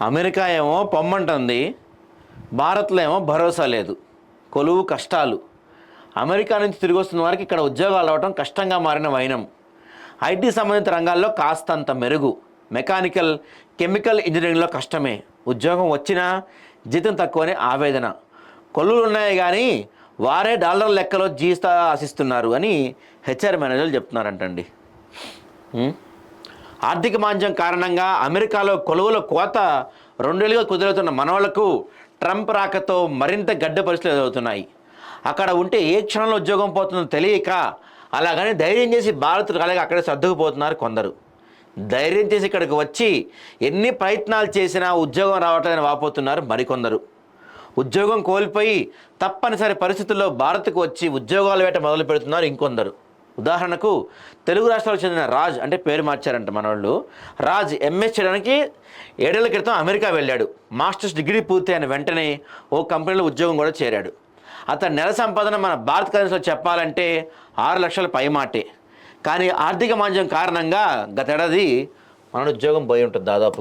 America ఏమో పొమ్మంటుంది, భారత్లో ఏమో భరోసా లేదు, కొలువు కష్టాలు. అమెరికా నుంచి తిరిగి వస్తున్న వారికి ఇక్కడ ఉద్యోగాలు రావడం కష్టంగా మారిన వైనం. ఐటీ సంబంధిత రంగాల్లో కాస్తంత మెరుగు, మెకానికల్, కెమికల్ ఇంజనీరింగ్లో కష్టమే, ఉద్యోగం వచ్చినా జీతం తక్కువనే ఆవేదన. కొలువులు ఉన్నాయి కానీ వారే డాలర్ లెక్కలో జీతా ఆశిస్తున్నారు అని హెచ్ఆర్ మేనేజర్లు చెప్తున్నారంటండి. ఆర్థిక మాంద్యం కారణంగా అమెరికాలో కొలువుల కోత 2 ఏళ్ళుగా కుదురుతున్న మనవాళ్లకు ట్రంప్ రాకతో మరింత గడ్డ పరిస్థితులు ఎదురవుతున్నాయి. అక్కడ ఉంటే ఏ క్షణంలో ఉద్యోగం పోతుందో తెలియక అలాగని ధైర్యం చేసి భారత్ కాలేక అక్కడే సర్దుకుపోతున్నారు కొందరు. ధైర్యం చేసి ఇక్కడికి వచ్చి ఎన్ని ప్రయత్నాలు చేసినా ఉద్యోగం రావట్లేదని వాపోతున్నారు మరికొందరు. ఉద్యోగం కోల్పోయి తప్పనిసరి పరిస్థితుల్లో భారత్కు వచ్చి ఉద్యోగాల వేట మొదలు పెడుతున్నారు ఇంకొందరు. ఉదాహరణకు తెలుగు రాష్ట్రాలకు చెందిన రాజ్, అంటే పేరు మార్చారంట మనవాళ్ళు. రాజ్ ఎంఎస్ చేయడానికి 7 ఏళ్ల క్రితం అమెరికా వెళ్ళాడు. మాస్టర్స్ డిగ్రీ పూర్తి అయిన వెంటనే ఓ కంపెనీలో ఉద్యోగం కూడా చేరాడు. అతని నెల సంపాదన మన భారత కరెన్సీలో చెప్పాలంటే 6 లక్షల పైమాటే. కానీ ఆర్థిక మాంద్యం కారణంగా గతేడాది మన ఉద్యోగం పోయి ఉంటుంది దాదాపుగా.